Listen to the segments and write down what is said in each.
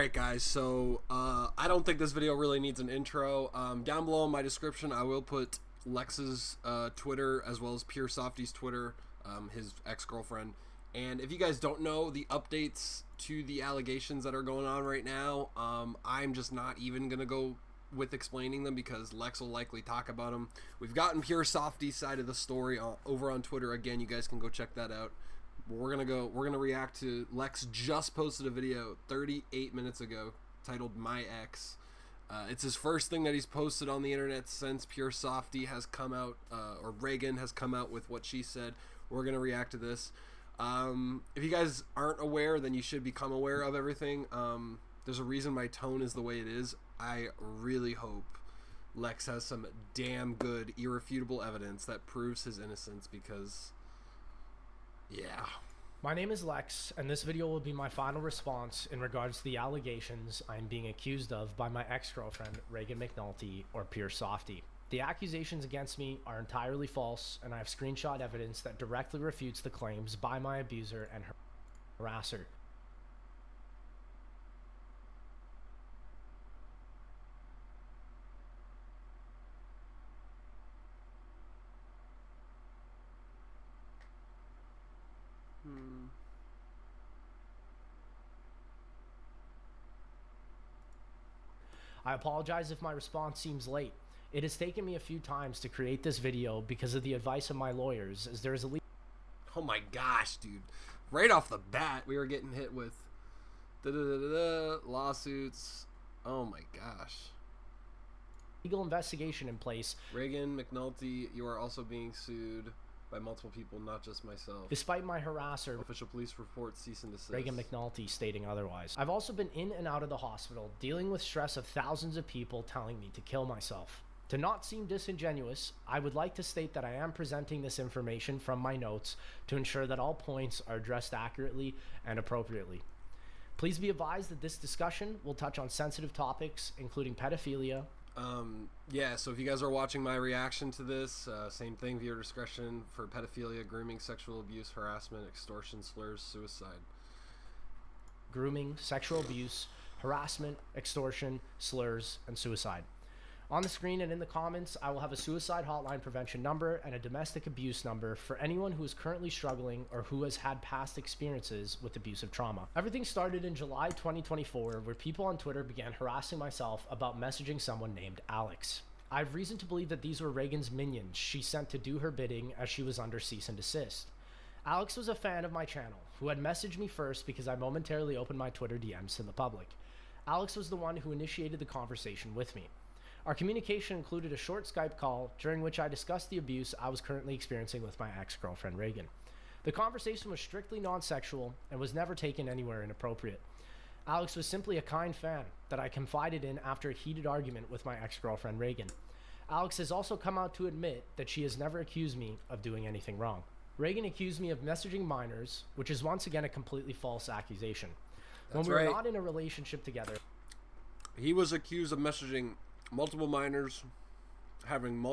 Alright guys, so I don't think this video really needs an intro. Down below in my description I will put Lex's Twitter as well as Pure Softy's Twitter, his ex-girlfriend. And if you guys don't know the updates to the allegations that are going on right now, I'm just not even going to go with explaining them because Lex will likely talk about them. We've gotten Pure Softy's side of the story over on Twitter. Again, you guys can go check that out. We're gonna react to Lex just posted a video 38 minutes ago titled My Ex. It's his first thing that he's posted on the internet since Pure Softy has come out, or Reagan has come out with what she said. We're gonna react to this. If you guys aren't aware, then you should become aware of everything. There's a reason my tone is the way it is. I really hope Lex has some damn good, irrefutable evidence that proves his innocence because... yeah. My name is Lex, and this video will be my final response in regards to the allegations I'm being accused of by my ex-girlfriend, Reagan McNulty, or Pure Softy. The accusations against me are entirely false, and I have screenshot evidence that directly refutes the claims by my abuser and harasser. I apologize if my response seems late. It has taken me a few times to create this video because of the advice of my lawyers, as there is a oh my gosh, dude. Right off the bat, we were getting hit with lawsuits. Oh my gosh. legal investigation in place. Reagan McNulty, you are also being sued by multiple people, not just myself. Despite my harasser, Official police report cease and desist. Reagan McNulty stating otherwise. I've also been in and out of the hospital, dealing with stress of thousands of people telling me to kill myself. To not seem disingenuous, I would like to state that I am presenting this information from my notes to ensure that all points are addressed accurately and appropriately. Please be advised that this discussion will touch on sensitive topics, including pedophilia. Yeah, so if you guys are watching my reaction to this, same thing, viewer discretion for pedophilia, grooming, sexual abuse, harassment, extortion, slurs, suicide. Grooming, sexual abuse, harassment, extortion, slurs, and suicide. On the screen and in the comments, I will have a suicide hotline prevention number and a domestic abuse number for anyone who is currently struggling or who has had past experiences with abusive trauma. Everything started in July 2024, where people on Twitter began harassing myself about messaging someone named Alex. I have reason to believe that these were Reagan's minions she sent to do her bidding as she was under cease and desist. Alex was a fan of my channel, who had messaged me first because I momentarily opened my Twitter DMs to the public. Alex was the one who initiated the conversation with me. Our communication included a short Skype call during which I discussed the abuse I was currently experiencing with my ex-girlfriend Reagan. The conversation was strictly non-sexual and was never taken anywhere inappropriate. Alex was simply a kind fan that I confided in after a heated argument with my ex-girlfriend Reagan. Alex has also come out to admit that she has never accused me of doing anything wrong. Reagan accused me of messaging minors, which is once again a completely false accusation. That's when we right. were not in a relationship together. He was accused of messaging multiple minors, having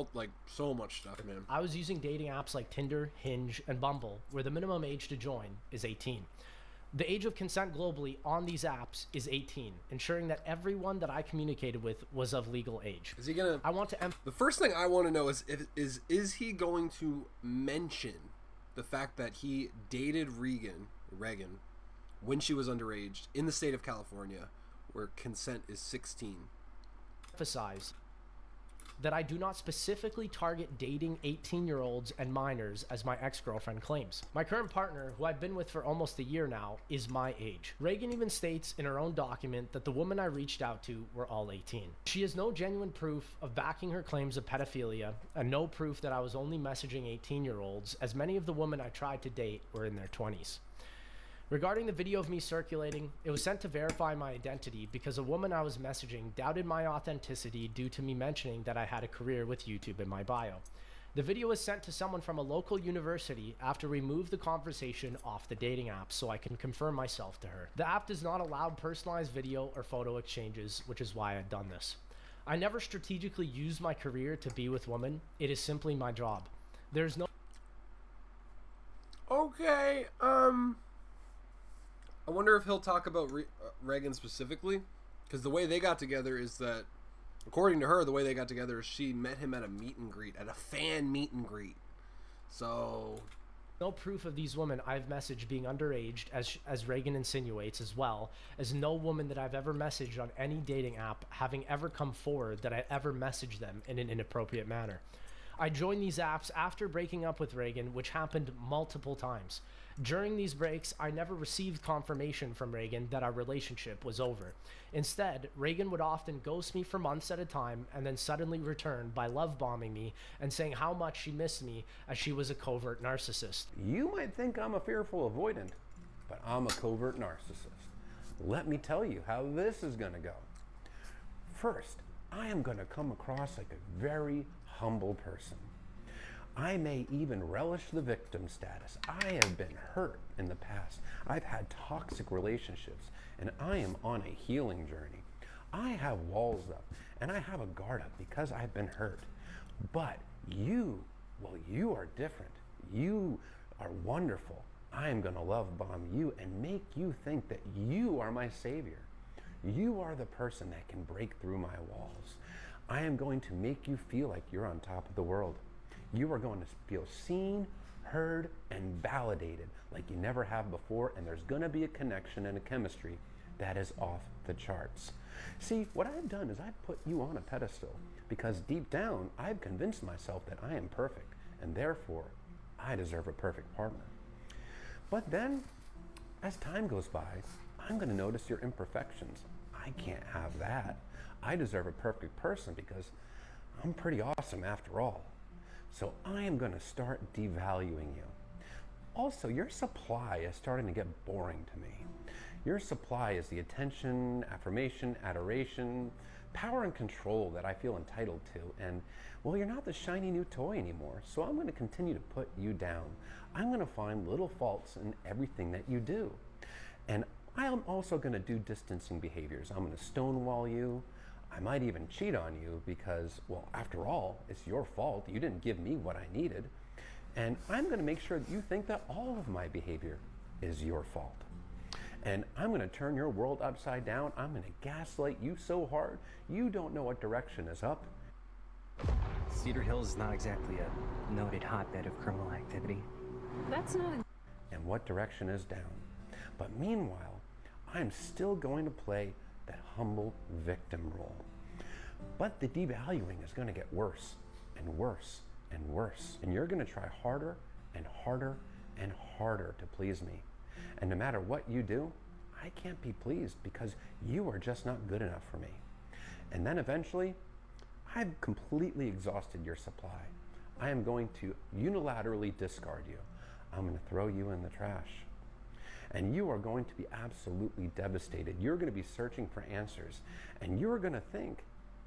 so much stuff, man. I was using dating apps like Tinder, Hinge, and Bumble, where the minimum age to join is 18. The age of consent globally on these apps is 18, ensuring that everyone that I communicated with was of legal age. Is he gonna... I want to The first thing I want to know is he going to mention the fact that he dated Reagan when she was underage in the state of California, where consent is 16? Emphasize that I do not specifically target dating 18-year-olds and minors as my ex-girlfriend claims. My current partner, who I've been with for almost a year now, is my age. Reagan even states in her own document that the women I reached out to were all 18. She has no genuine proof of backing her claims of pedophilia and no proof that I was only messaging 18-year-olds, as many of the women I tried to date were in their 20s. Regarding the video of me circulating, it was sent to verify my identity because a woman I was messaging doubted my authenticity due to me mentioning that I had a career with YouTube in my bio. The video was sent to someone from a local university after we moved the conversation off the dating app so I can confirm myself to her. The app does not allow personalized video or photo exchanges, which is why I've done this. I never strategically used my career to be with women. It is simply my job. There's no... Okay, I wonder if he'll talk about Reagan specifically, because the way they got together is that, according to her, the way they got together is she met him at a meet and greet, at a fan meet and greet. So... No proof of these women I've messaged being underage, as Reagan insinuates, as well as no woman that I've ever messaged on any dating app having ever come forward that I ever messaged them in an inappropriate manner. I joined these apps after breaking up with Reagan, which happened multiple times. During these breaks, I never received confirmation from Reagan that our relationship was over. Instead, Reagan would often ghost me for months at a time and then suddenly return by love bombing me and saying how much she missed me, as she was a covert narcissist. You might think I'm a fearful avoidant, but I'm a covert narcissist. Let me tell you how this is going to go. First, I am going to come across like a very humble person. I may even relish the victim status. I have been hurt in the past. I've had toxic relationships, and I am on a healing journey. I have walls up, and I have a guard up because I've been hurt. But you, well, you are different. You are wonderful. I am going to love bomb you and make you think that you are my savior. You are the person that can break through my walls. I am going to make you feel like you're on top of the world. You are going to feel seen, heard, and validated like you never have before, and there's going to be a connection and a chemistry that is off the charts. See, what I've done is I've put you on a pedestal because deep down, I've convinced myself that I am perfect, and therefore, I deserve a perfect partner. But then, as time goes by, I'm going to notice your imperfections. I can't have that. I deserve a perfect person because I'm pretty awesome after all. So I am going to start devaluing you. Also, your supply is starting to get boring to me. Your supply is the attention, affirmation, adoration, power and control that I feel entitled to. And, well, you're not the shiny new toy anymore. So I'm going to continue to put you down. I'm going to find little faults in everything that you do. And I'm also going to do distancing behaviors. I'm going to stonewall you. I might even cheat on you because, well, after all, it's your fault. You didn't give me what I needed. And I'm going to make sure that you think that all of my behavior is your fault. And I'm going to turn your world upside down. I'm going to gaslight you so hard, you don't know what direction is up. Cedar Hills is not exactly a noted hotbed of criminal activity. That's not... And what direction is down. But meanwhile, I'm still going to play that humble victim role. But the devaluing is going to get worse and worse and worse. And you're going to try harder and harder and harder to please me. And no matter what you do, I can't be pleased because you are just not good enough for me. And then eventually, I've completely exhausted your supply. I am going to unilaterally discard you. I'm going to throw you in the trash. And you are going to be absolutely devastated. You're going to be searching for answers. And you're going to think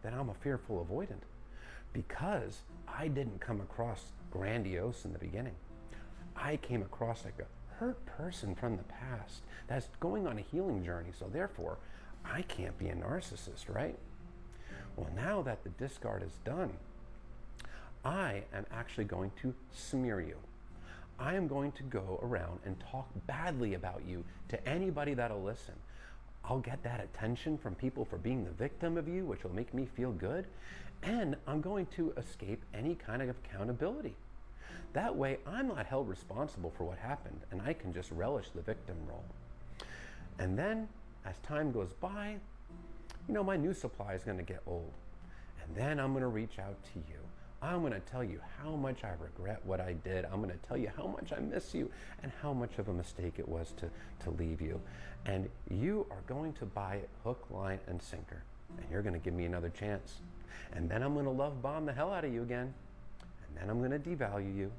that I'm a fearful avoidant because I didn't come across grandiose in the beginning. I came across like a hurt person from the past that's going on a healing journey. So therefore, I can't be a narcissist, right? Well, now that the discard is done, I am actually going to smear you. I am going to go around and talk badly about you to anybody that'll listen. I'll get that attention from people for being the victim of you, which will make me feel good. And I'm going to escape any kind of accountability. That way, I'm not held responsible for what happened, and I can just relish the victim role. And then, as time goes by, my new supply is going to get old. And then I'm going to reach out to you. I'm going to tell you how much I regret what I did. I'm going to tell you how much I miss you and how much of a mistake it was to leave you. And you are going to buy it hook, line, and sinker. And you're going to give me another chance. And then I'm going to love bomb the hell out of you again. And then I'm going to devalue you.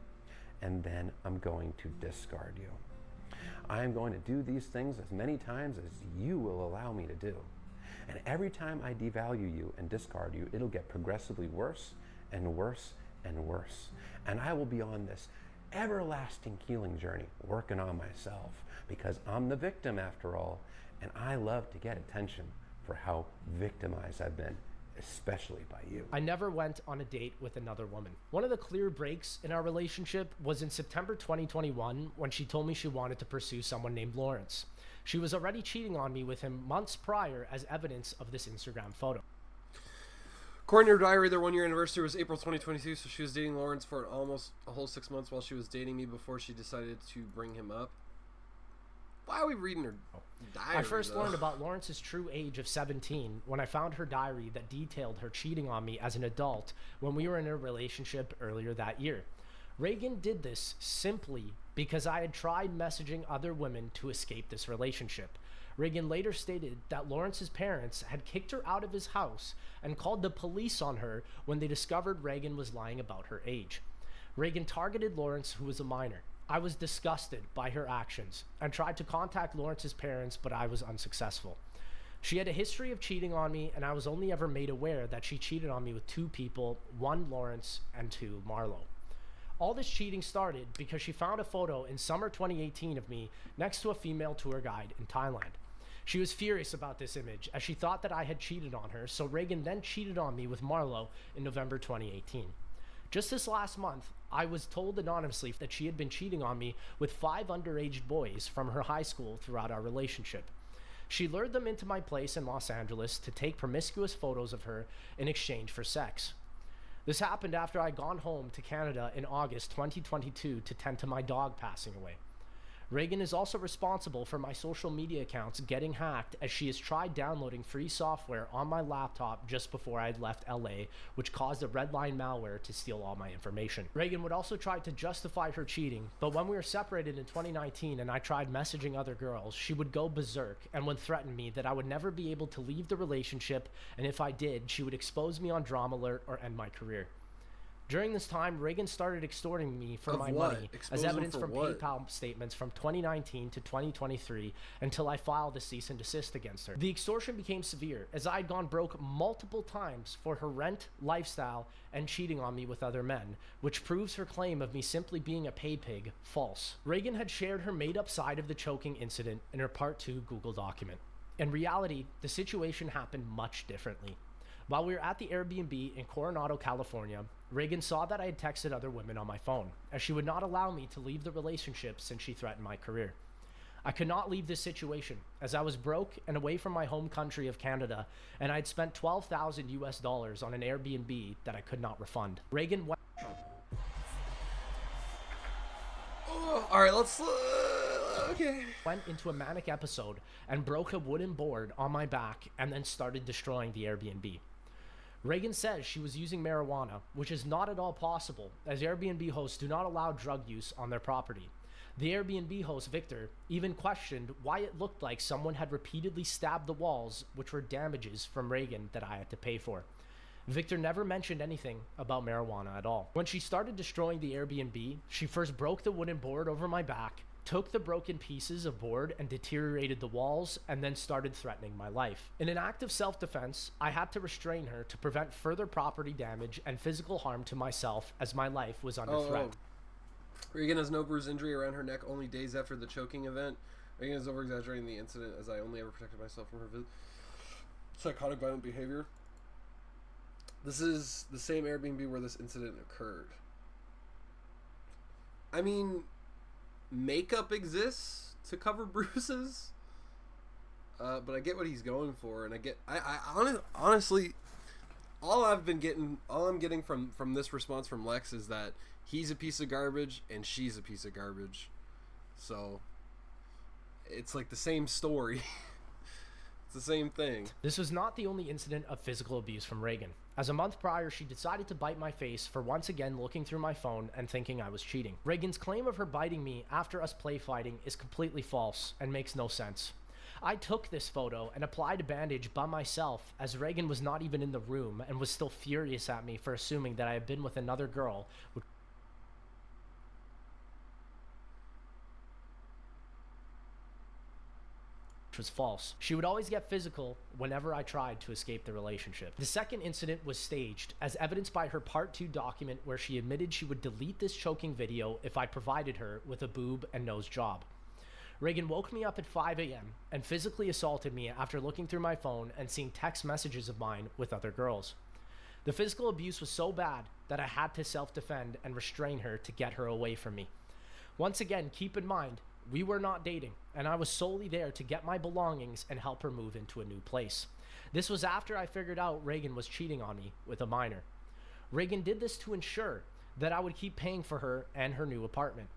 And then I'm going to discard you. I am going to do these things as many times as you will allow me to do. And every time I devalue you and discard you, it'll get progressively worse and worse and worse. And I will be on this everlasting healing journey, working on myself, because I'm the victim after all, and I love to get attention for how victimized I've been, especially by you. I never went on a date with another woman. One of the clear breaks in our relationship was in September 2021 when she told me she wanted to pursue someone named Lawrence. She was already cheating on me with him months prior, as evidence of this Instagram photo. According to her diary, their 1-year anniversary was April 2022, so she was dating Lawrence for almost a whole 6 months while she was dating me before she decided to bring him up. Why are we reading her diary, I first though? learned about Lawrence's true age of 17 when I found her diary that detailed her cheating on me as an adult when we were in a relationship earlier that year. Reagan did this simply because I had tried messaging other women to escape this relationship. Reagan later stated that Lawrence's parents had kicked her out of his house and called the police on her when they discovered Reagan was lying about her age. Reagan targeted Lawrence, who was a minor. I was disgusted by her actions and tried to contact Lawrence's parents, but I was unsuccessful. She had a history of cheating on me, and I was only ever made aware that she cheated on me with 2 people, 1 Lawrence and 2 Marlo. All this cheating started because she found a photo in summer 2018 of me next to a female tour guide in Thailand. She was furious about this image as she thought that I had cheated on her, so Reagan then cheated on me with Marlo in November 2018. Just this last month, I was told anonymously that she had been cheating on me with 5 underage boys from her high school throughout our relationship. She lured them into my place in Los Angeles to take promiscuous photos of her in exchange for sex. This happened after I'd gone home to Canada in August 2022 to tend to my dog passing away. Reagan is also responsible for my social media accounts getting hacked, as she has tried downloading free software on my laptop just before I had left LA, which caused a Redline malware to steal all my information. Reagan would also try to justify her cheating, but when we were separated in 2019 and I tried messaging other girls, she would go berserk and would threaten me that I would never be able to leave the relationship, and if I did, she would expose me on Drama Alert or end my career. During this time, Reagan started extorting me for my money, as evidence from PayPal statements from 2019 to 2023, until I filed a cease and desist against her. The extortion became severe, as I had gone broke multiple times for her rent, lifestyle, and cheating on me with other men, which proves her claim of me simply being a pay pig false. Reagan had shared her made-up side of the choking incident in her Part 2 Google document. In reality, the situation happened much differently. While we were at the Airbnb in Coronado, California, Reagan saw that I had texted other women on my phone, as she would not allow me to leave the relationship since she threatened my career. I could not leave this situation, as I was broke and away from my home country of Canada, and I had spent $12,000 US on an Airbnb that I could not refund. Reagan went... All right, let's... okay. Went into a manic episode and broke a wooden board on my back and then started destroying the Airbnb. Reagan says she was using marijuana, which is not at all possible, as Airbnb hosts do not allow drug use on their property. The Airbnb host, Victor, even questioned why it looked like someone had repeatedly stabbed the walls, which were damages from Reagan that I had to pay for. Victor never mentioned anything about marijuana at all. When she started destroying the Airbnb, she first broke the wooden board over my back, took the broken pieces of board and deteriorated the walls, and then started threatening my life. In an act of self-defense, I had to restrain her to prevent further property damage and physical harm to myself, as my life was under threat. Reagan has no bruise injury around her neck only days after the choking event. Reagan is over-exaggerating the incident, as I only ever protected myself from her psychotic violent behavior. This is the same Airbnb where this incident occurred. I mean, makeup exists to cover bruises, but I get what he's going for, and honestly, all I'm getting from this response from Lex is that he's a piece of garbage and she's a piece of garbage. So it's like the same story. It's the same thing. This was not the only incident of physical abuse from Reagan, as a month prior she decided to bite my face for once again looking through my phone and thinking I was cheating. Reagan's claim of her biting me after us play fighting is completely false and makes no sense. I took this photo and applied a bandage by myself, as Reagan was not even in the room and was still furious at me for assuming that I had been with another girl, which was false. She would always get physical whenever I tried to escape the relationship. The second incident was staged, as evidenced by her Part 2 document, where she admitted she would delete this choking video if I provided her with a boob and nose job. Reagan woke me up at 5 a.m. and physically assaulted me after looking through my phone and seeing text messages of mine with other girls. The physical abuse was so bad that I had to self-defend and restrain her to get her away from me. Once again, keep in mind, We were not dating, and I was solely there to get my belongings and help her move into a new place. This was after I figured out Reagan was cheating on me with a minor. Reagan did this to ensure that I would keep paying for her and her new apartment.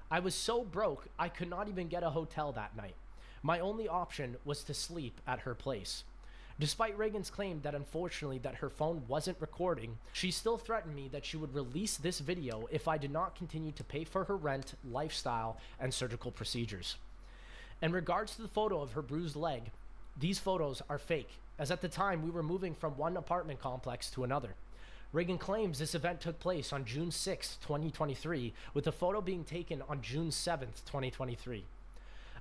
I was so broke, I could not even get a hotel that night. My only option was to sleep at her place. Despite Reagan's claim that unfortunately that her phone wasn't recording, she still threatened me that she would release this video if I did not continue to pay for her rent, lifestyle, and surgical procedures. In regards to the photo of her bruised leg, these photos are fake, as at the time we were moving from one apartment complex to another. Reagan claims this event took place on June 6, 2023, with the photo being taken on June 7, 2023.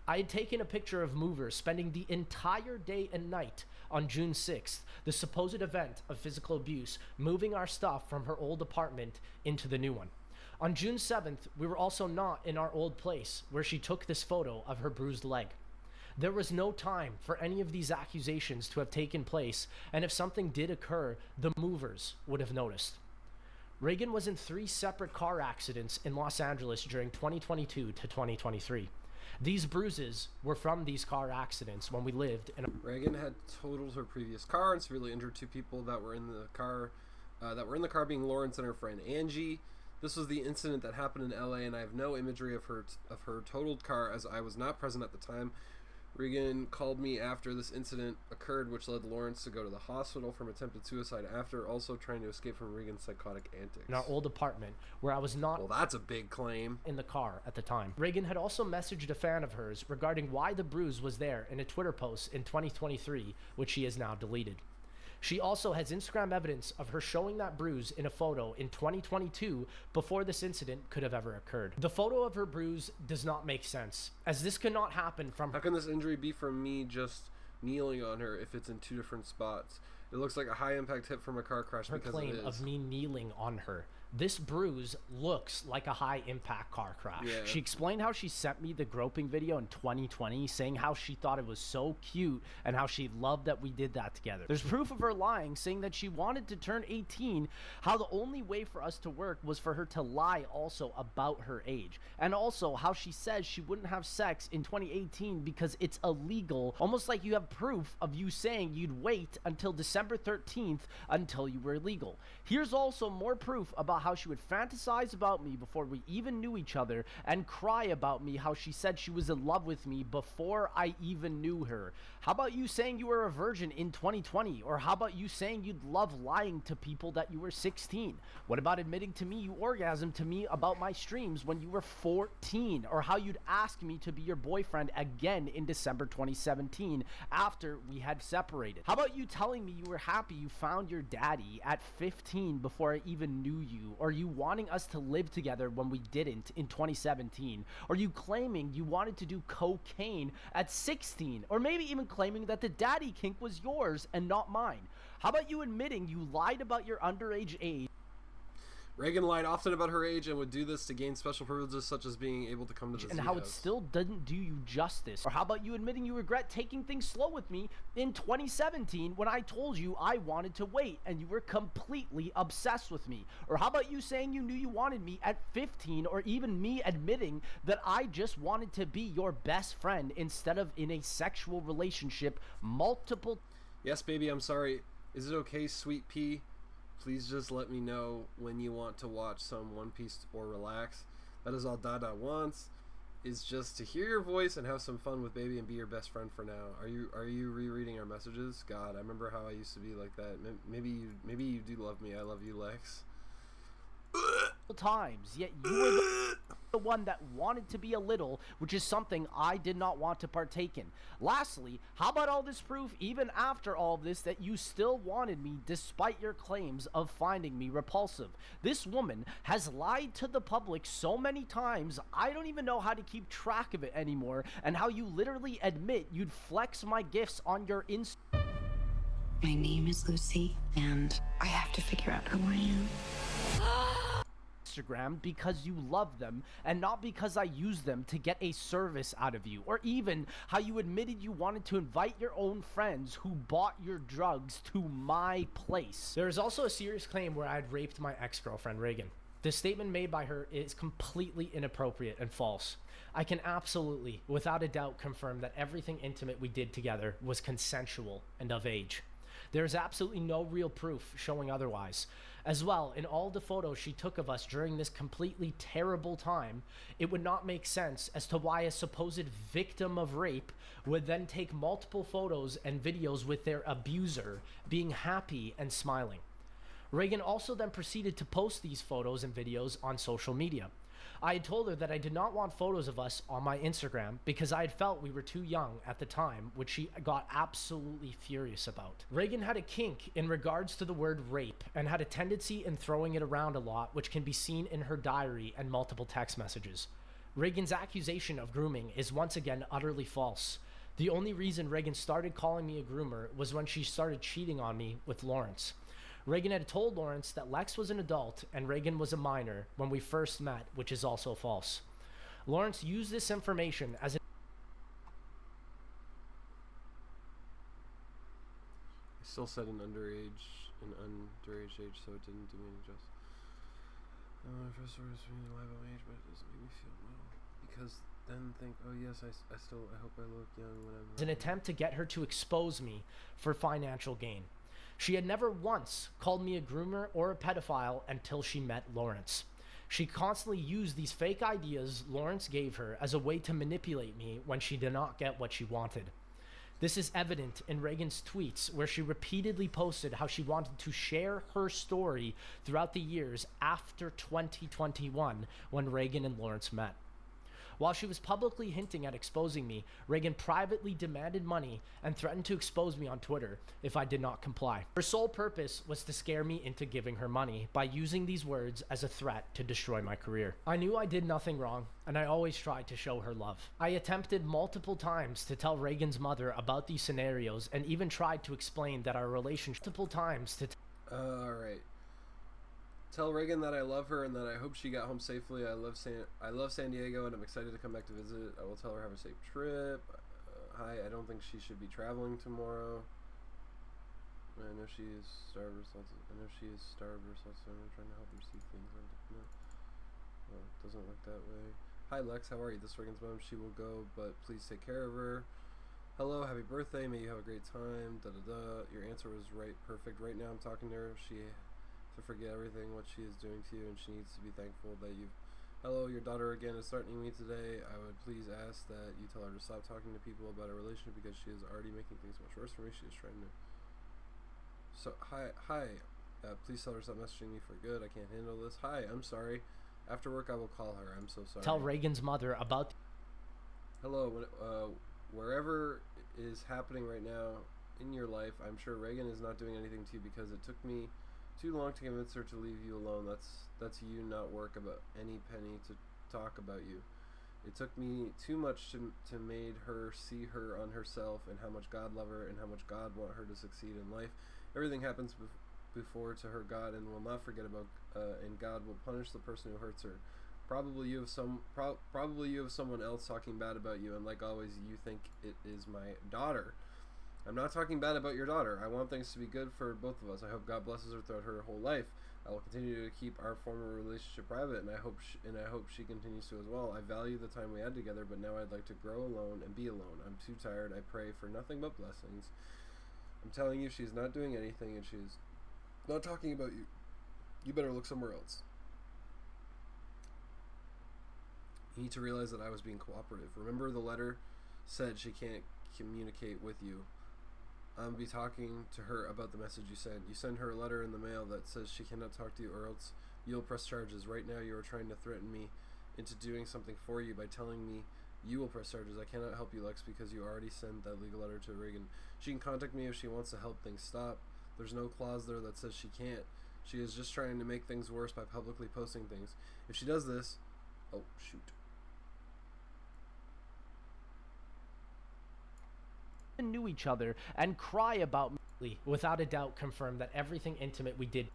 I had taken a picture of movers spending the entire day and night on June 6th, the supposed event of physical abuse, moving our stuff from her old apartment into the new one. On June 7th, we were also not in our old place where she took this photo of her bruised leg. There was no time for any of these accusations to have taken place, and if something did occur, the movers would have noticed. Reagan was in 3 separate car accidents in Los Angeles during 2022 to 2023. These bruises were from these car accidents when we lived in a... Reagan had totaled her previous car and severely injured 2 people that were in the car, being Lawrence and her friend Angie. This was the incident that happened in LA, and I have no imagery of her totaled car as I was not present at the time. Reagan called me after this incident occurred, which led Lawrence to go to the hospital from attempted suicide after also trying to escape from Reagan's psychotic antics. in our old apartment where I was not... Well, that's a big claim. ...in the car at the time. Reagan had also messaged a fan of hers regarding why the bruise was there in a Twitter post in 2023, which she has now deleted. She also has Instagram evidence of her showing that bruise in a photo in 2022 before this incident could have ever occurred. The photo of her bruise does not make sense, as this could not happen from... How can this injury be from me just kneeling on her if it's in 2 different spots? It looks like a high impact hit from a car crash her because claim it is. of me kneeling on her. This bruise looks like a high impact car crash. Yeah. She explained how she sent me the groping video in 2020, saying how she thought it was so cute and how she loved that we did that together. There's proof of her lying, saying that she wanted to turn 18, how the only way for us to work was for her to lie also about her age. And also how she says she wouldn't have sex in 2018 because it's illegal, almost like you have proof of you saying you'd wait until December 13th until you were legal. Here's also more proof about how she would fantasize about me before we even knew each other and cry about me, how she said she was in love with me before I even knew her. How about you saying you were a virgin in 2020? Or how about you saying you'd love lying to people that you were 16? What about admitting to me you orgasmed to me about my streams when you were 14? Or how you'd ask me to be your boyfriend again in December 2017 after we had separated? How about you telling me you were happy you found your daddy at 15 before I even knew you? Or you wanting us to live together when we didn't in 2017? Or you claiming you wanted to do cocaine at 16? Or maybe even claiming that the daddy kink was yours and not mine? How about you admitting you lied about your underage age? Reagan lied often about her age and would do this to gain special privileges such as being able to come to the And Z how it house. still doesn't do you justice. Or how about you admitting you regret taking things slow with me in 2017 when I told you I wanted to wait and you were completely obsessed with me? Or how about you saying you knew you wanted me at 15, or even me admitting that I just wanted to be your best friend instead of in a sexual relationship multiple... Yes, baby, I'm sorry. Is it okay, sweet pea? Please just let me know when you want to watch some One Piece or relax. That is all Dada wants, is just to hear your voice and have some fun with baby and be your best friend for now. Are you rereading our messages? God, I remember how I used to be like that. Maybe you do love me. I love you, Lex. times, yet you were the one that wanted to be a little, which is something I did not want to partake in. Lastly, how about all this proof, even after all this, that you still wanted me despite your claims of finding me repulsive? This woman has lied to the public so many times, I don't even know how to keep track of it anymore, and how you literally admit you'd flex my gifts on your Instagram. My name is Lucy, and I have to figure out who I am. Because you love them and not because I use them to get a service out of you, or even how you admitted you wanted to invite your own friends who bought your drugs to my place. There is also a serious claim where I had raped my ex-girlfriend Reagan. The statement made by her is completely inappropriate and false. I can absolutely, without a doubt, confirm that everything intimate we did together was consensual and of age. There is absolutely no real proof showing otherwise. As well, in all the photos she took of us during this completely terrible time, it would not make sense as to why a supposed victim of rape would then take multiple photos and videos with their abuser being happy and smiling. Reagan also then proceeded to post these photos and videos on social media. I had told her that I did not want photos of us on my Instagram because I had felt we were too young at the time, which she got absolutely furious about. Reagan had a kink in regards to the word rape and had a tendency in throwing it around a lot, which can be seen in her diary and multiple text messages. Reagan's accusation of grooming is once again utterly false. The only reason Reagan started calling me a groomer was when she started cheating on me with Lawrence. Reagan had told Lawrence that Lex was an adult and Reagan was a minor when we first met, which is also false. Lawrence used this information as I still said an underage age, so it didn't do me any justice. My first word is being alive on age, but it doesn't make me feel well. Because then think, oh yes, I hope I look young when I'm... an attempt to get her to expose me for financial gain. She had never once called me a groomer or a pedophile until she met Lawrence. She constantly used these fake ideas Lawrence gave her as a way to manipulate me when she did not get what she wanted. This is evident in Reagan's tweets, where she repeatedly posted how she wanted to share her story throughout the years after 2021 when Reagan and Lawrence met. While she was publicly hinting at exposing me, Reagan privately demanded money and threatened to expose me on Twitter if I did not comply. Her sole purpose was to scare me into giving her money by using these words as a threat to destroy my career. I knew I did nothing wrong, and I always tried to show her love. I attempted multiple times to tell Reagan's mother about these scenarios and even tried to explain that our relationship Alright. Tell Reagan that I love her and that I hope she got home safely. I love San Diego and I'm excited to come back to visit. I will tell her have a safe trip. Hi, I don't think she should be traveling tomorrow. I know she is starved or something. I'm trying to help her see things. Well, it doesn't work that way. Hi Lex, how are you? This is Reagan's mom. She will go, but please take care of her. Hello, happy birthday. May you have a great time. Da da da. Your answer was right, perfect. Right now I'm talking to her. She to forget everything what she is doing to you, and she needs to be thankful that you've... Hello, your daughter again is threatening me today. I would please ask that you tell her to stop talking to people about our relationship because she is already making things much worse for me. She is trying to... So, hi, please tell her to stop messaging me for good. I can't handle this. Hi, I'm sorry. After work I will call her. I'm so sorry. Tell Reagan's mother about... Hello, wherever is happening right now in your life, I'm sure Reagan is not doing anything to you because it took me too long to convince her to leave you alone. That's you not work about any penny to talk about you. It took me too much to made her see her on herself and how much God love her and how much God want her to succeed in life. Everything happens before to her God and will not forget about and God will punish the person who hurts her. Probably you have someone else talking bad about you, and like always you think it is my daughter. I'm not talking bad about your daughter. I want things to be good for both of us. I hope God blesses her throughout her whole life. I will continue to keep our former relationship private, and I hope she continues to as well. I value the time we had together, but now I'd like to grow alone and be alone. I'm too tired. I pray for nothing but blessings. I'm telling you, she's not doing anything, and she's not talking about you. You better look somewhere else. You need to realize that I was being cooperative. Remember the letter said she can't communicate with you. I'll be talking to her about the message you sent. You send her a letter in the mail that says she cannot talk to you or else you'll press charges. Right now you are trying to threaten me into doing something for you by telling me you will press charges. I cannot help you, Lex, because you already sent that legal letter to Reagan. She can contact me if she wants to help things stop. There's no clause there that says she can't. She is just trying to make things worse by publicly posting things. If she does this... Oh, shoot. knew each other and cry about me, without a doubt confirmed that everything intimate we did.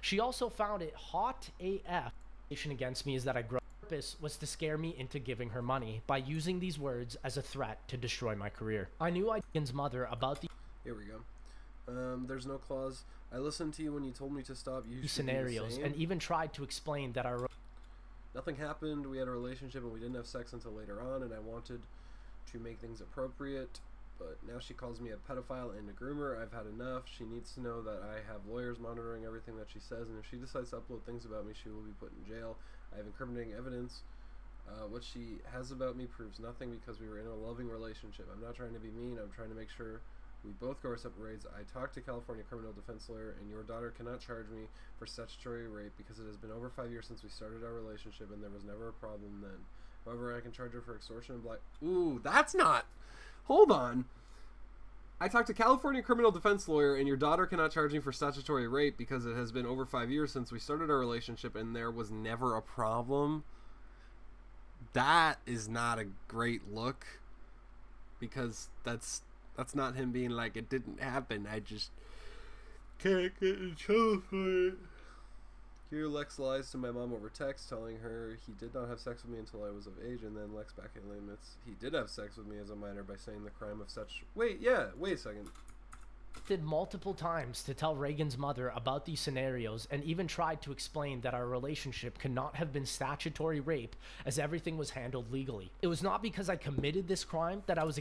She also found it hot AF against me is that purpose was to scare me into giving her money by using these words as a threat to destroy my career. I knew Reagan's mother about the... Here we go. There's no clause. I listened to you when you told me to stop. You should scenarios, be the same. and even tried to explain that our Nothing happened. We had a relationship and we didn't have sex until later on, and I wanted to make things appropriate. But now she calls me a pedophile and a groomer. I've had enough. She needs to know that I have lawyers monitoring everything that she says, and if she decides to upload things about me, she will be put in jail. I have incriminating evidence. What she has about me proves nothing because we were in a loving relationship. I'm not trying to be mean. I'm trying to make sure we both go our separate ways. I talked to California criminal defense lawyer, and your daughter cannot charge me for statutory rape because it has been over 5 years since we started our relationship, and there was never a problem then. However, I can charge her for extortion and Ooh, that's not... Hold on. I talked to California criminal defense lawyer, and your daughter cannot charge me for statutory rape because it has been over 5 years since we started our relationship, and there was never a problem. That is not a great look, because that's not him being like, it didn't happen, I just can't get in trouble for it. Here Lex lies to my mom over text, telling her he did not have sex with me until I was of age, and then Lex backhandedly admits he did have sex with me as a minor by saying the crime of such... Wait a second. did multiple times to tell Reagan's mother about these scenarios, and even tried to explain that our relationship could not have been statutory rape as everything was handled legally. It was not because I committed this crime that I was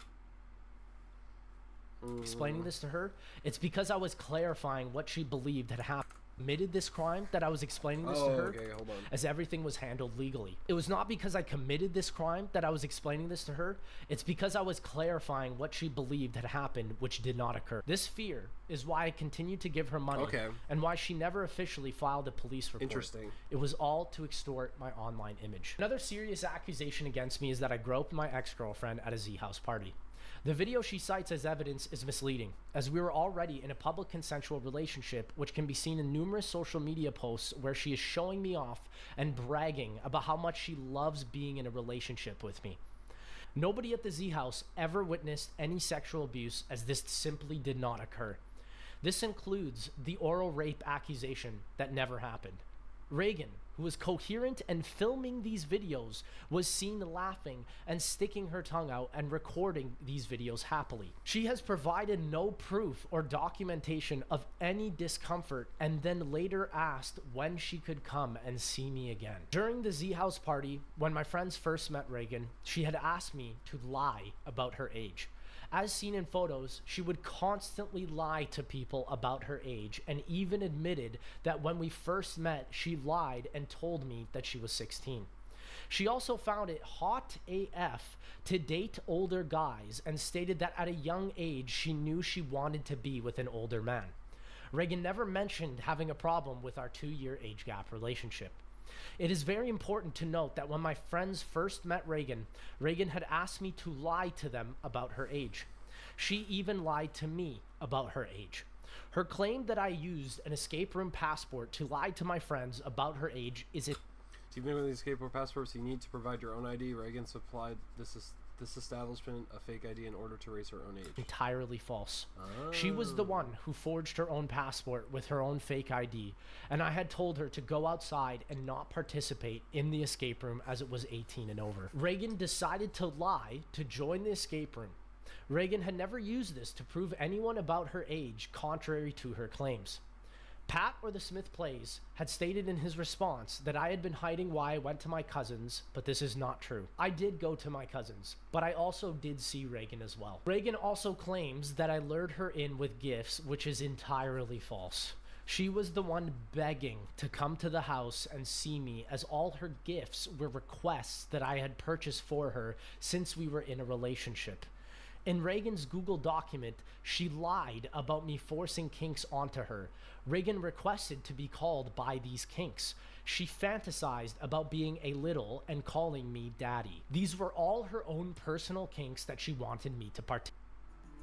explaining this to her. It's because I was clarifying what she believed had happened. Committed this crime that I was explaining this to her, okay, hold on. as everything was handled legally. It was not because I committed this crime that I was explaining this to her. It's because I was clarifying what she believed had happened, which did not occur. This fear is why I continued to give her money, and why she never officially filed a police report. Interesting. It was all to extort my online image. Another serious accusation against me is that I groped my ex-girlfriend at a Z-House party. The video she cites as evidence is misleading, as we were already in a public consensual relationship, which can be seen in numerous social media posts where she is showing me off and bragging about how much she loves being in a relationship with me. Nobody at the Z-House ever witnessed any sexual abuse, as this simply did not occur. This includes the oral rape accusation that never happened. Reagan, who was coherent and filming these videos, was seen laughing and sticking her tongue out and recording these videos happily. She has provided no proof or documentation of any discomfort, and then later asked when she could come and see me again. During the Z-House party, when my friends first met Reagan, she had asked me to lie about her age. As seen in photos, she would constantly lie to people about her age, and even admitted that when we first met, she lied and told me that she was 16. She also found it hot AF to date older guys, and stated that at a young age, she knew she wanted to be with an older man. Reagan never mentioned having a problem with our 2-year age gap relationship. It is very important to note that when my friends first met Reagan, Reagan had asked me to lie to them about her age. She even lied to me about her age. Her claim that I used an escape room passport to lie to my friends about her age is it. Even with the escape room passports, you need to provide your own ID. Reagan supplied this establishment a fake ID in order to raise her own age. Entirely false. She was the one who forged her own passport with her own fake ID, and I had told her to go outside and not participate in the escape room as it was 18 and over. Reagan decided to lie to join the escape room. Reagan had never used this to prove anyone about her age, contrary to her claims. Pat, or the Smith Plays, had stated in his response that I had been hiding why I went to my cousin's, but this is not true. I did go to my cousin's, but I also did see Reagan as well. Reagan also claims that I lured her in with gifts, which is entirely false. She was the one begging to come to the house and see me, as all her gifts were requests that I had purchased for her since we were in a relationship. In Reagan's Google document, she lied about me forcing kinks onto her. Reagan requested to be called by these kinks. She fantasized about being a little and calling me daddy. These were all her own personal kinks that she wanted me to participate.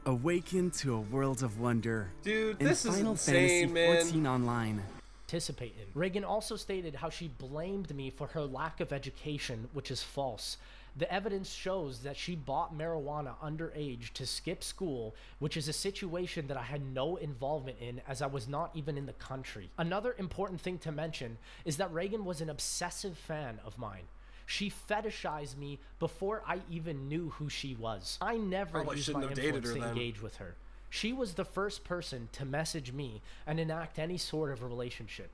Awaken to a world of wonder. Dude, in this is Final insane, Fantasy 14 Online. Participate in. Reagan also stated how she blamed me for her lack of education, which is false. The evidence shows that she bought marijuana underage to skip school, which is a situation that I had no involvement in, as I was not even in the country. Another important thing to mention is that Reagan was an obsessive fan of mine. She fetishized me before I even knew who she was. I never used my influence to engage with her. She was the first person to message me and enact any sort of a relationship.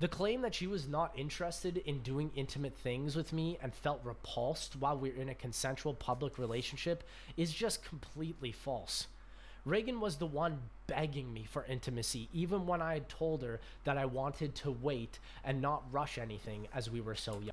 The claim that she was not interested in doing intimate things with me and felt repulsed while we were in a consensual public relationship is just completely false. Reagan was the one begging me for intimacy, even when I had told her that I wanted to wait and not rush anything as we were so young.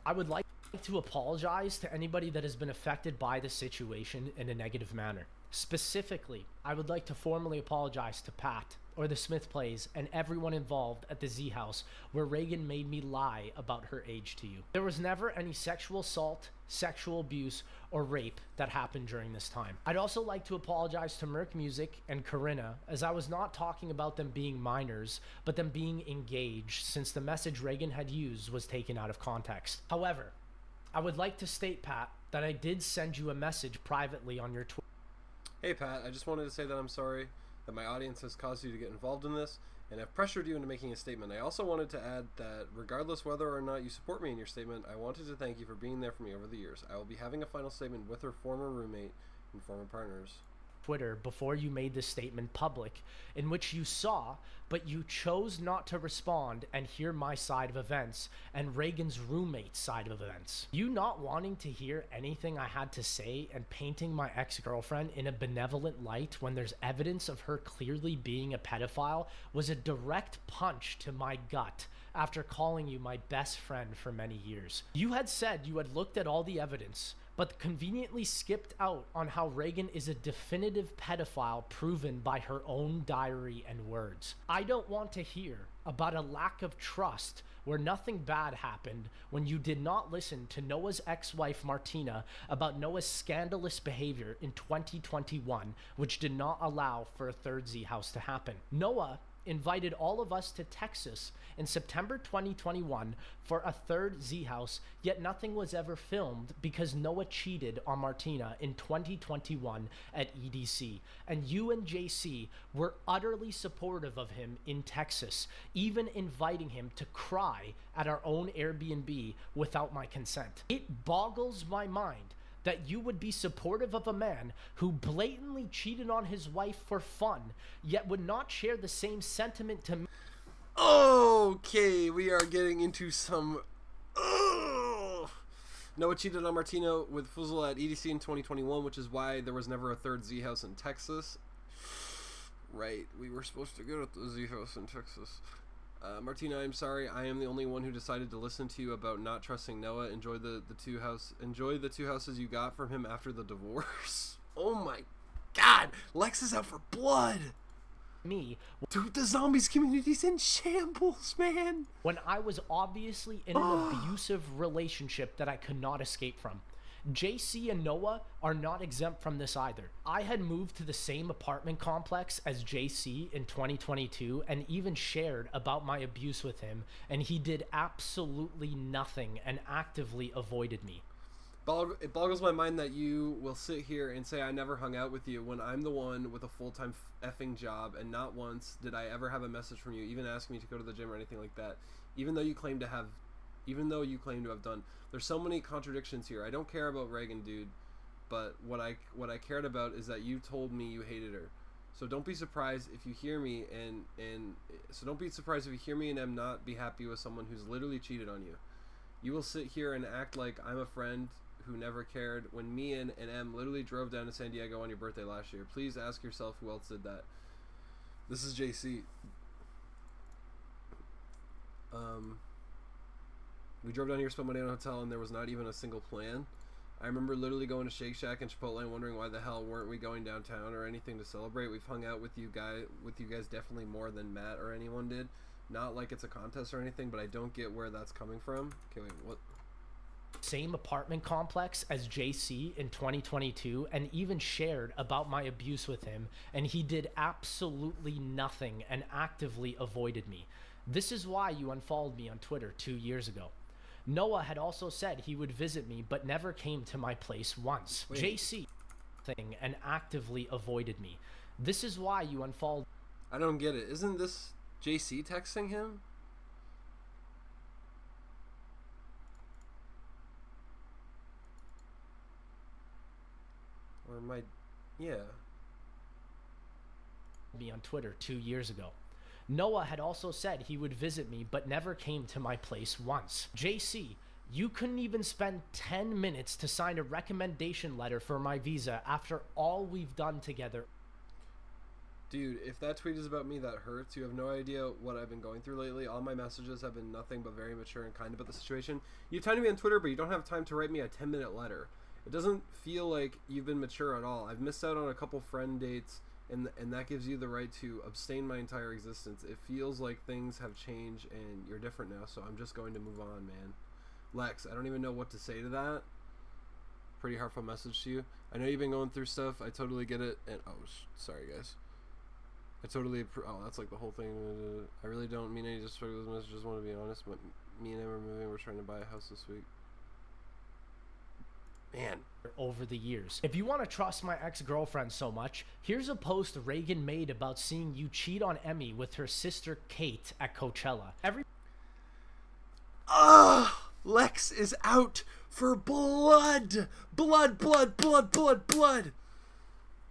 I would like to apologize to anybody that has been affected by the situation in a negative manner. Specifically, I would like to formally apologize to Pat, or the Smith Plays, and everyone involved at the Z House where Reagan made me lie about her age to you. There was never any sexual assault, sexual abuse, or rape that happened during this time. I'd also like to apologize to Merc Music and Corinna, as I was not talking about them being minors, but them being engaged, since the message Reagan had used was taken out of context. However, I would like to state, Pat, that I did send you a message privately on your Twitter. Hey Pat, I just wanted to say that I'm sorry that my audience has caused you to get involved in this and have pressured you into making a statement. I also wanted to add that regardless whether or not you support me in your statement, I wanted to thank you for being there for me over the years. I will be having a final statement with her former roommate and former partners. Twitter before you made this statement public, in which you saw, but you chose not to respond and hear my side of events and Reagan's roommate's side of events. You not wanting to hear anything I had to say and painting my ex-girlfriend in a benevolent light when there's evidence of her clearly being a pedophile was a direct punch to my gut after calling you my best friend for many years. You had said you had looked at all the evidence, but conveniently skipped out on how Reagan is a definitive pedophile proven by her own diary and words. I don't want to hear about a lack of trust where nothing bad happened when you did not listen to Noah's ex-wife Martina about Noah's scandalous behavior in 2021, which did not allow for a third Z House to happen. Noah invited all of us to Texas in September 2021 for a third Z House, yet nothing was ever filmed because Noah cheated on Martina in 2021 at EDC, and you and JC were utterly supportive of him in Texas, even inviting him to cry at our own Airbnb without my consent. It boggles my mind that you would be supportive of a man who blatantly cheated on his wife for fun, yet would not share the same sentiment to me. Okay, we are getting into some... Noah cheated on Martina with Fuzzle at EDC in 2021, which is why there was never a third Z House in Texas. Right, we were supposed to go to the Z House in Texas. Martina, I'm sorry. I am the only one who decided to listen to you about not trusting Noah. Enjoy the two houses you got from him after the divorce. Oh my God, Lex is out for blood. Me, dude, the zombies community's in shambles, man. When I was obviously in an abusive relationship that I could not escape from. JC and Noah are not exempt from this either. I had moved to the same apartment complex as JC in 2022 and even shared about my abuse with him, and he did absolutely nothing and actively avoided me. It boggles my mind that you will sit here and say I never hung out with you when I'm the one with a full-time effing job, and not once did I ever have a message from you, even asking me to go to the gym or anything like that, even though you claim to have done. There's so many contradictions here. I don't care about Reagan, dude, but what I cared about is that you told me you hated her. So don't be surprised if you hear me and am not be happy with someone who's literally cheated on you. You will sit here and act like I'm a friend who never cared when me and Em literally drove down to San Diego on your birthday last year. Please ask yourself who else did that. This is JC. We drove down here, spent money on a hotel, and there was not even a single plan. I remember literally going to Shake Shack and Chipotle and wondering why the hell weren't we going downtown or anything to celebrate. We've hung out with you guys definitely more than Matt or anyone did. Not like it's a contest or anything, but I don't get where that's coming from. Okay, wait, what? Same apartment complex as JC in 2022 and even shared about my abuse with him, and he did absolutely nothing and actively avoided me. This is why you unfollowed me on Twitter 2 years ago. Noah had also said he would visit me but never came to my place once. Wait. JC thing and actively avoided me. This is why you unfollowed. I don't get it. Isn't this JC texting him? Or my, yeah. Me on Twitter 2 years ago. Noah had also said he would visit me, but never came to my place once. JC, you couldn't even spend 10 minutes to sign a recommendation letter for my visa after all we've done together. Dude, if that tweet is about me, that hurts. You have no idea what I've been going through lately. All my messages have been nothing but very mature and kind about the situation. You have time to be on Twitter, but you don't have time to write me a 10-minute letter. It doesn't feel like you've been mature at all. I've missed out on a couple friend dates, and that gives you the right to abstain my entire existence. It feels like things have changed and you're different now, so I'm just going to move on, man. Lex, I don't even know what to say to that. Pretty heartfelt message to you. I know you've been going through stuff. I totally get it. And sorry, guys. I totally that's like the whole thing. I really don't mean any disrespect with this message. Just want to be honest. But me and him are moving. We're trying to buy a house this week. Man. Over the years. If you want to trust my ex-girlfriend so much, here's a post Reagan made about seeing you cheat on Emmy with her sister Kate at Coachella. Lex is out for blood. Blood.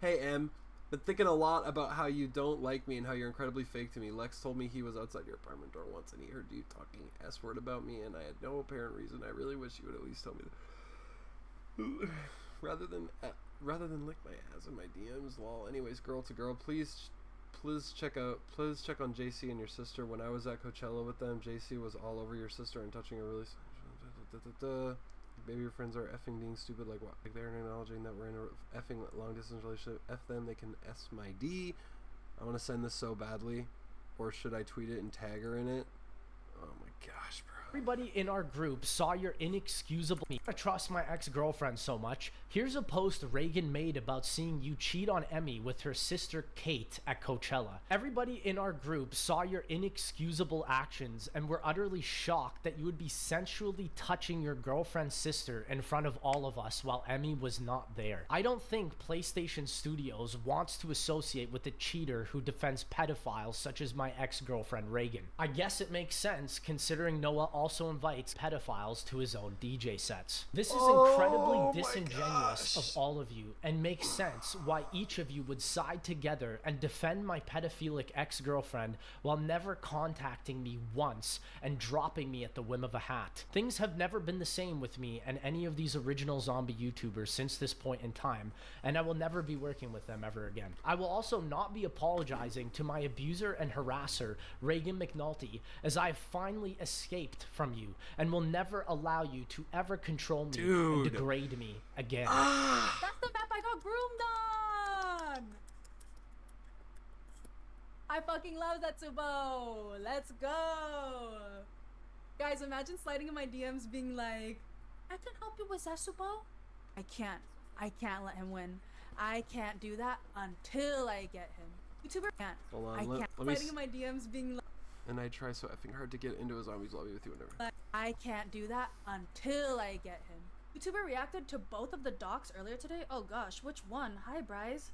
Hey, Em. Been thinking a lot about how you don't like me and how you're incredibly fake to me. Lex told me he was outside your apartment door once and he heard you talking S-word about me, and I had no apparent reason. I really wish you would at least tell me that. rather than lick my ass in my DMs, lol. Anyways, girl to girl, please check on JC and your sister. When I was at Coachella with them, JC was all over your sister and touching her really. Maybe your friends are effing being stupid, like what? Like they're acknowledging that we're in a effing long distance relationship. F them, they can S my D. I want to send this so badly, or should I tweet it and tag her in it? Oh my gosh, bro. Everybody in our group saw your inexcusable. I trust my ex-girlfriend so much. Here's a post Reagan made about seeing you cheat on Emmy with her sister Kate at Coachella. Everybody in our group saw your inexcusable actions and were utterly shocked that you would be sensually touching your girlfriend's sister in front of all of us while Emmy was not there. I don't think PlayStation Studios wants to associate with a cheater who defends pedophiles such as my ex-girlfriend Reagan. I guess it makes sense considering Noah also invites pedophiles to his own DJ sets. This is incredibly disingenuous of all of you and makes sense why each of you would side together and defend my pedophilic ex-girlfriend while never contacting me once and dropping me at the whim of a hat. Things have never been the same with me and any of these original zombie YouTubers since this point in time, and I will never be working with them ever again. I will also not be apologizing to my abuser and harasser, Reagan McNulty, as I have finally escaped from you and will never allow you to ever control me and degrade me again. That's the map I got groomed on! I fucking love Zetsubo! Let's go! Guys, imagine sliding in my DMs being like, I can help you with Zetsubo? I can't let him win. I can't do that until I get him. YouTuber can't. Hold on, I can't. let me Sliding in my DMs being like, and I try so effing hard to get into a zombies lobby with you whenever. I can't do that until I get him. YouTuber reacted to both of the docs earlier today. Oh gosh, which one? Hi, Bryce.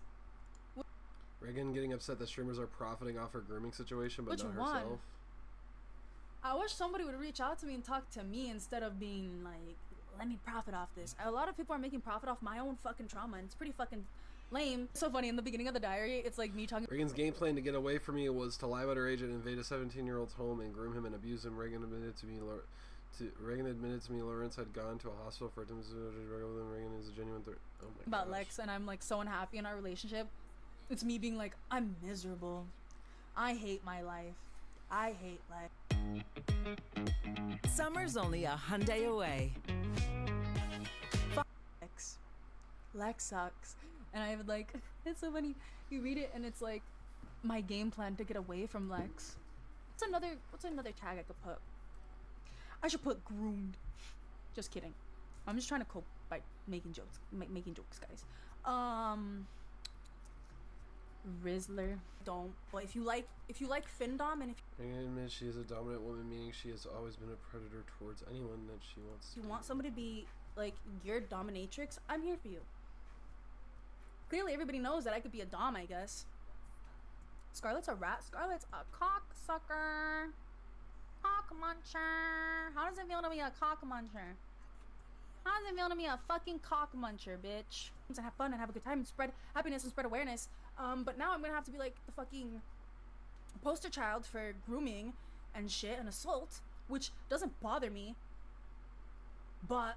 Reagan getting upset that streamers are profiting off her grooming situation, but Which not one? herself. I wish somebody would reach out to me and talk to me instead of being like, let me profit off this. A lot of people are making profit off my own fucking trauma, and it's pretty fucking lame. So funny, in the beginning of the diary, it's like me talking. Reagan's game plan to get away from me was to lie about her age and invade a 17-year-old's home and groom him and abuse him. Reagan admitted to me Lawrence had gone to a hospital for a Reagan is a genuine threat. Oh my about gosh. Lex, and I'm like so unhappy in our relationship. It's me being like, I'm miserable. I hate my life. I hate life. Summer's only a Hyundai away. Fuck Lex. Lex sucks. And I would like, it's so funny. You read it and it's like my game plan to get away from Lex. What's another tag I could put? I should put groomed. Just kidding. I'm just trying to cope by making jokes. Making jokes, guys. Rizzler. Don't. Well, if you like Findom and if Reagan admits she is a dominant woman, meaning she has always been a predator towards anyone that she wants to you want somebody to be like your dominatrix, I'm here for you. Clearly everybody knows that I could be a dom, I guess. Scarlett's a rat. Scarlett's a cocksucker. Cock muncher. How does it feel to be a cock muncher? How does it feel to be a fucking cock muncher, bitch? And have fun and have a good time and spread happiness and spread awareness. But now I'm gonna have to be like the fucking poster child for grooming and shit and assault, which doesn't bother me. But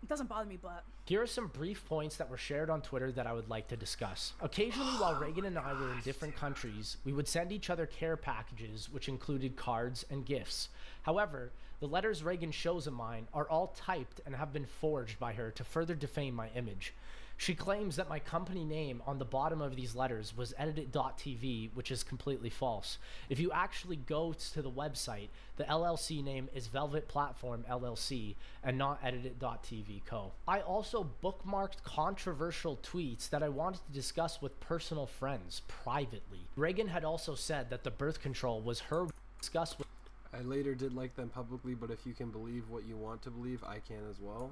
it doesn't bother me, but Here are some brief points that were shared on Twitter that I would like to discuss. Occasionally, while Reagan and I were in different countries, we would send each other care packages, which included cards and gifts. However, the letters Reagan shows of mine are all typed and have been forged by her to further defame my image. She claims that my company name on the bottom of these letters was edited.tv, which is completely false. If you actually go to the website, the LLC name is Velvet Platform LLC and not edited.tv co. I also bookmarked controversial tweets that I wanted to discuss with personal friends privately. Reagan had also said that the birth control was her discuss with I later did like them publicly, but if you can believe what you want to believe, I can as well.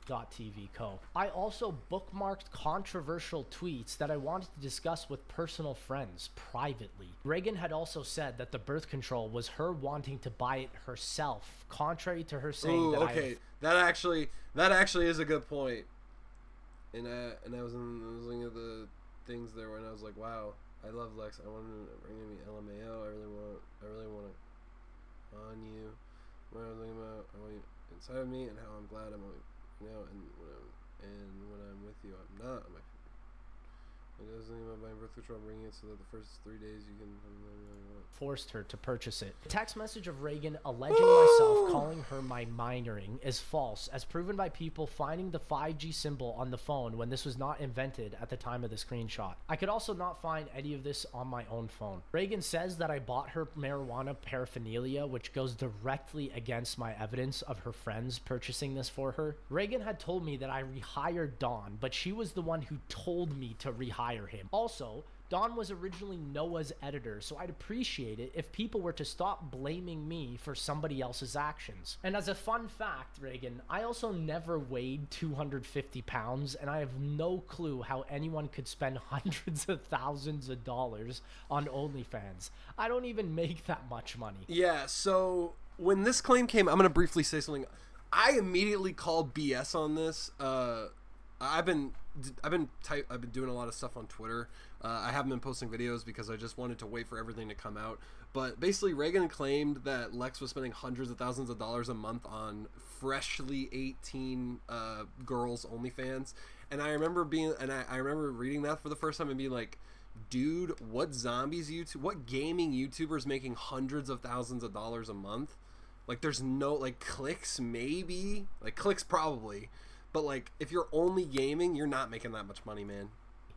.tv co. I also bookmarked controversial tweets that I wanted to discuss with personal friends privately. Reagan had also said that the birth control was her wanting to buy it herself, contrary to her saying that okay, that actually is a good point. And I was looking at the things there and I was like, wow, I love Lex. I want to bring me LMAO. I really want to on you. What I was thinking about, I want you inside of me and how I'm glad I'm when I'm with you, I'm not. I was thinking about buying birth control, bringing it so that the first 3 days you can forced her to purchase it. The text message of Reagan alleging myself calling her my minoring is false, as proven by people finding the 5G symbol on the phone when this was not invented at the time of the screenshot. I could also not find any of this on my own phone. Reagan says that I bought her marijuana paraphernalia, which goes directly against my evidence of her friends purchasing this for her. Reagan had told me that I rehired Don, but she was the one who told me to rehire him. Also, Don was originally Noah's editor, so I'd appreciate it if people were to stop blaming me for somebody else's actions. And as a fun fact, Reagan, I also never weighed 250 pounds, and I have no clue how anyone could spend hundreds of thousands of dollars on OnlyFans. I don't even make that much money. Yeah, so when this claim came, I'm going to briefly say something. I immediately called BS on this. I've been doing a lot of stuff on Twitter. I haven't been posting videos because I just wanted to wait for everything to come out. But basically, Reagan claimed that Lex was spending hundreds of thousands of dollars a month on freshly 18 girls OnlyFans. And I remember I remember reading that for the first time and being like, dude, what gaming YouTubers making hundreds of thousands of dollars a month? Like, there's no, like, clicks maybe, like clicks probably. But, like, if you're only gaming, you're not making that much money, man.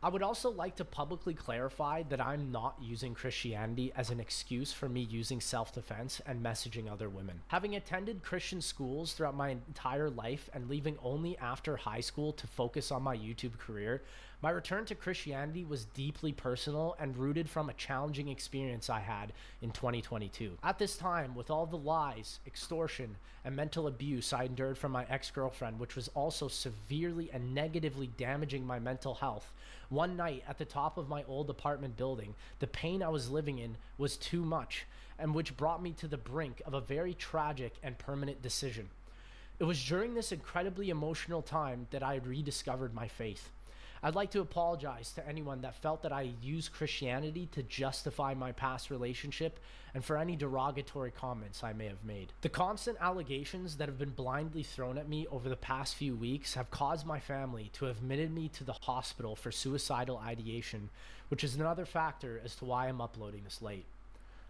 I would also like to publicly clarify that I'm not using Christianity as an excuse for me using self-defense and messaging other women. Having attended Christian schools throughout my entire life and leaving only after high school to focus on my YouTube career, my return to Christianity was deeply personal and rooted from a challenging experience I had in 2022. At this time, with all the lies, extortion, and mental abuse I endured from my ex-girlfriend, which was also severely and negatively damaging my mental health, one night at the top of my old apartment building, the pain I was living in was too much, and which brought me to the brink of a very tragic and permanent decision. It was during this incredibly emotional time that I rediscovered my faith. I'd like to apologize to anyone that felt that I used Christianity to justify my past relationship and for any derogatory comments I may have made. The constant allegations that have been blindly thrown at me over the past few weeks have caused my family to have admitted me to the hospital for suicidal ideation, which is another factor as to why I'm uploading this late.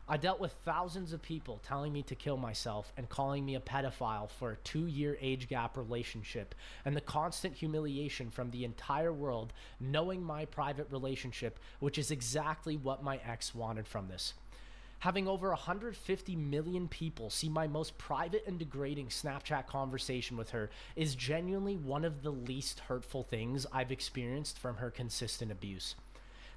I dealt with thousands of people telling me to kill myself and calling me a pedophile for a 2-year age gap relationship, and the constant humiliation from the entire world knowing my private relationship, which is exactly what my ex wanted from this. Having over 150 million people see my most private and degrading Snapchat conversation with her is genuinely one of the least hurtful things I've experienced from her consistent abuse.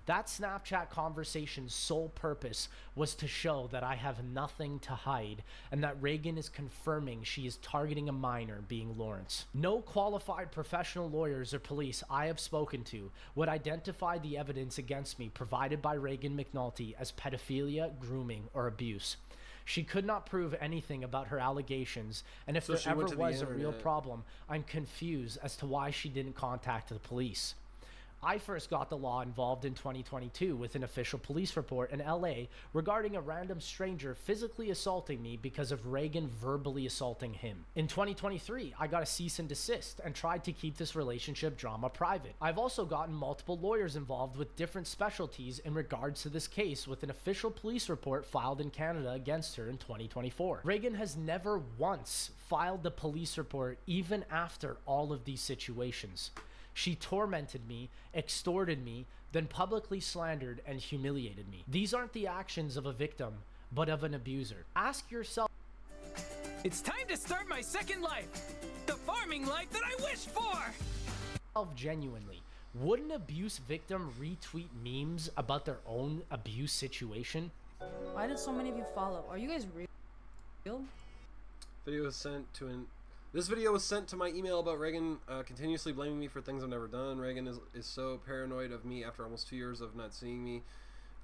That Snapchat conversation's sole purpose was to show that I have nothing to hide and that Reagan is confirming she is targeting a minor, being Lawrence. No qualified professional lawyers or police I have spoken to would identify the evidence against me provided by Reagan McNulty as pedophilia, grooming, or abuse. She could not prove anything about her allegations, and if So she there went ever to the was a real internet. problem, I'm confused as to why she didn't contact the police. I first got the law involved in 2022 with an official police report in LA regarding a random stranger physically assaulting me because of Reagan verbally assaulting him. In 2023, I got a cease and desist and tried to keep this relationship drama private. I've also gotten multiple lawyers involved with different specialties in regards to this case with an official police report filed in Canada against her in 2024. Reagan has never once filed the police report even after all of these situations. She tormented me, extorted me, then publicly slandered and humiliated me. These aren't the actions of a victim, but of an abuser. Ask yourself It's time to start my second life. The farming life that I wished for. genuinely, would an abuse victim retweet memes about their own abuse situation? Why did so many of you follow? Are you guys real? Video was sent to an. This video was sent to my email about Reagan continuously blaming me for things I've never done. Reagan is so paranoid of me after almost 2 years of not seeing me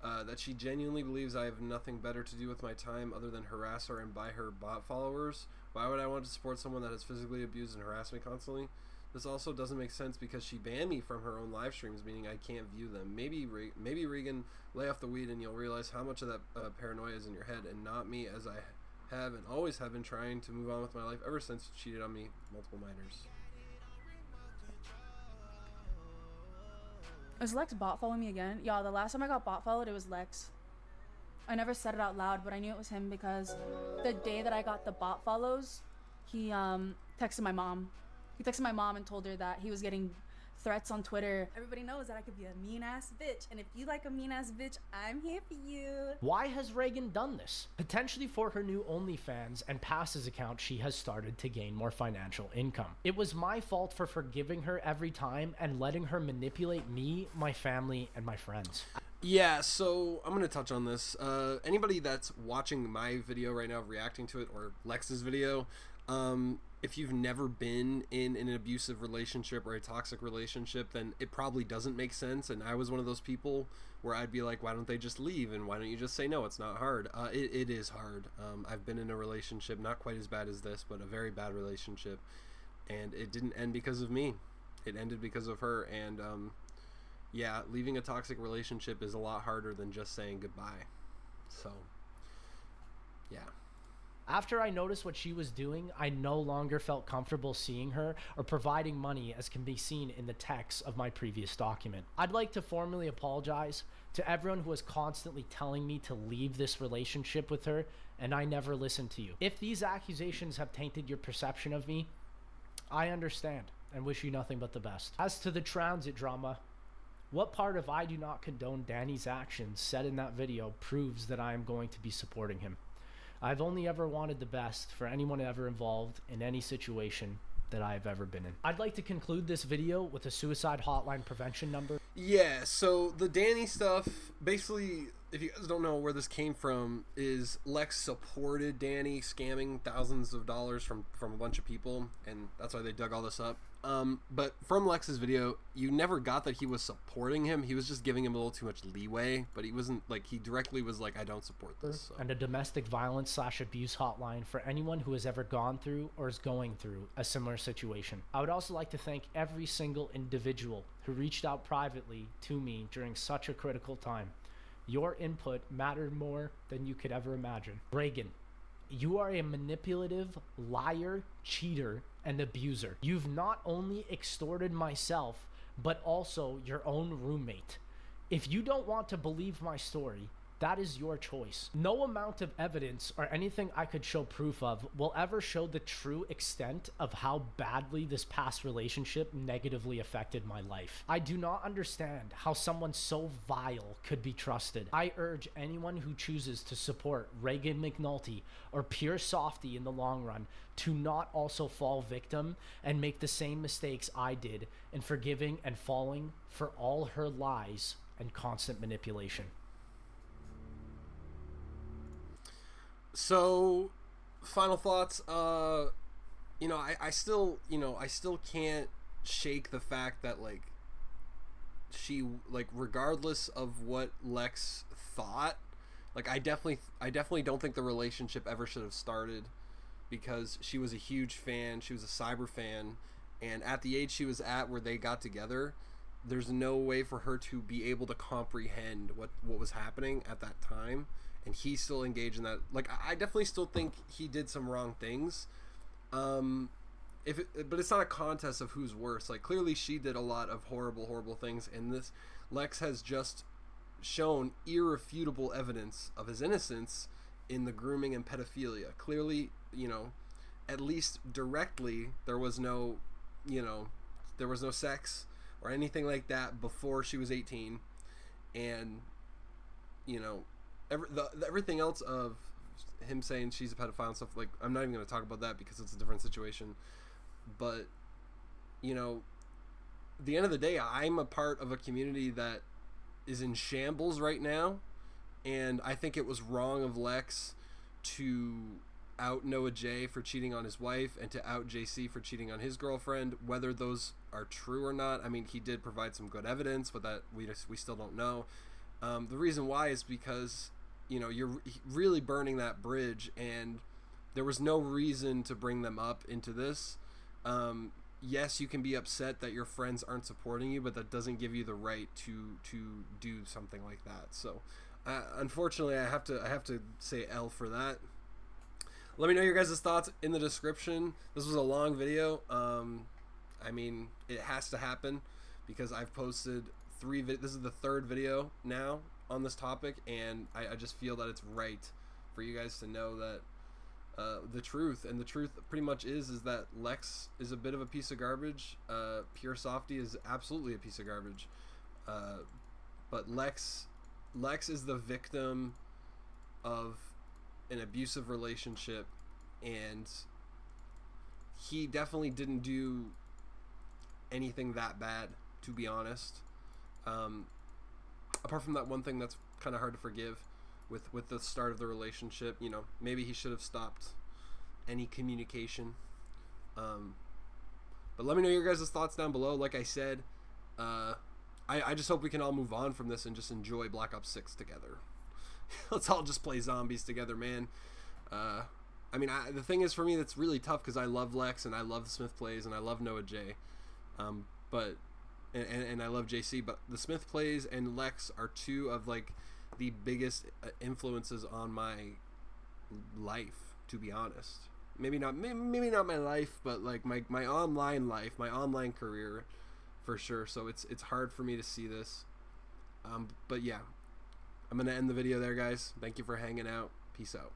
that she genuinely believes I have nothing better to do with my time other than harass her and buy her bot followers. Why would I want to support someone that has physically abused and harassed me constantly? This also doesn't make sense because she banned me from her own live streams, meaning I can't view them. Maybe Reagan, lay off the weed and you'll realize how much of that paranoia is in your head and not me, as I have and always have been trying to move on with my life ever since she cheated on me multiple minors. Is Lex bot following me again? Yeah, the last time I got bot followed, it was Lex. I never said it out loud, but I knew it was him because the day that I got the bot follows, he texted my mom. He texted my mom and told her that he was getting threats on Twitter. Everybody knows that I could be a mean ass bitch, and if you like a mean ass bitch, I'm here for you. Why has Reagan done this? Potentially for her new OnlyFans and Passes account, she has started to gain more financial income. It was my fault for forgiving her every time and letting her manipulate me, my family, and my friends. Yeah, so I'm going to touch on this. Anybody that's watching my video right now, reacting to it, or Lex's video, if you've never been in an abusive relationship or a toxic relationship, then it probably doesn't make sense. And I was one of those people where I'd be like, why don't they just leave? And why don't you just say no? It's not hard. It is hard. I've been in a relationship, not quite as bad as this, but a very bad relationship. And it didn't end because of me. It ended because of her. And yeah, leaving a toxic relationship is a lot harder than just saying goodbye. So, yeah. After I noticed what she was doing, I no longer felt comfortable seeing her or providing money, as can be seen in the text of my previous document. I'd like to formally apologize to everyone who was constantly telling me to leave this relationship with her, and I never listened to you. If these accusations have tainted your perception of me, I understand and wish you nothing but the best. As to the transit drama, what part of I do not condone Danny's actions said in that video proves that I am going to be supporting him? I've only ever wanted the best for anyone ever involved in any situation that I've ever been in. I'd like to conclude this video with a suicide hotline prevention number. Yeah, so the Danny stuff, basically, if you guys don't know where this came from, is Lex supported Danny scamming thousands of dollars from a bunch of people, and that's why they dug all this up. But from Lex's video, you never got that he was supporting him. He was just giving him a little too much leeway, but he wasn't, like, he directly was like, I don't support this. So. And a domestic violence / abuse hotline for anyone who has ever gone through or is going through a similar situation. I would also like to thank every single individual who reached out privately to me during such a critical time. Your input mattered more than you could ever imagine. Reagan, you are a manipulative, liar, cheater, and abuser. You've not only extorted myself, but also your own roommate. If you don't want to believe my story, that is your choice. No amount of evidence or anything I could show proof of will ever show the true extent of how badly this past relationship negatively affected my life. I do not understand how someone so vile could be trusted. I urge anyone who chooses to support Reagan McNulty or Pure Softy in the long run to not also fall victim and make the same mistakes I did in forgiving and falling for all her lies and constant manipulation. So, final thoughts. I still can't shake the fact that, like, she, like, regardless of what Lex thought, Like, I definitely don't think the relationship ever should have started, because she was a huge fan. She was a Cyber fan, and at the age she was at where they got together, there's no way for her to be able to comprehend what was happening at that time, and he still engaged in that. Like, I definitely still think he did some wrong things. But it's not a contest of who's worse. Like, clearly she did a lot of horrible things, and this Lex has just shown irrefutable evidence of his innocence in the grooming and pedophilia. Clearly, at least directly, there was no sex or anything like that before she was 18, and everything else of him saying she's a pedophile and stuff, like, I'm not even going to talk about that because it's a different situation. But at the end of the day, I'm a part of a community that is in shambles right now, and I think it was wrong of Lex to out Noah J for cheating on his wife and to out JC for cheating on his girlfriend. Whether those are true or not, I mean, he did provide some good evidence, but that we still don't know. The reason why is because you're really burning that bridge, and there was no reason to bring them up into this. Yes, you can be upset that your friends aren't supporting you, but that doesn't give you the right to do something like that. So unfortunately, I have to say L for that. Let me know your guys' thoughts in the description. This was a long video. I mean, it has to happen because I've posted 3 this is the 3rd video now on this topic, and I just feel that it's right for you guys to know that the truth. And the truth pretty much is that Lex is a bit of a piece of garbage. Pure Softy is absolutely a piece of garbage. But Lex is the victim of an abusive relationship, and he definitely didn't do anything that bad, to be honest. Apart from that one thing that's kind of hard to forgive with the start of the relationship, maybe he should have stopped any communication. But let me know your guys' thoughts down below. Like I said, I just hope we can all move on from this and just enjoy Black Ops 6 together. Let's all just play zombies together, man. I mean, the thing is, for me, that's really tough because I love Lex and I love the Smith plays and I love Noah J. But I love JC, but the Smith plays and Lex are 2 of like the biggest influences on my life, to be honest. Maybe not my life, but like my online life, my online career, for sure. So it's hard for me to see this. But yeah, I'm gonna end the video there, guys. Thank you for hanging out. Peace out.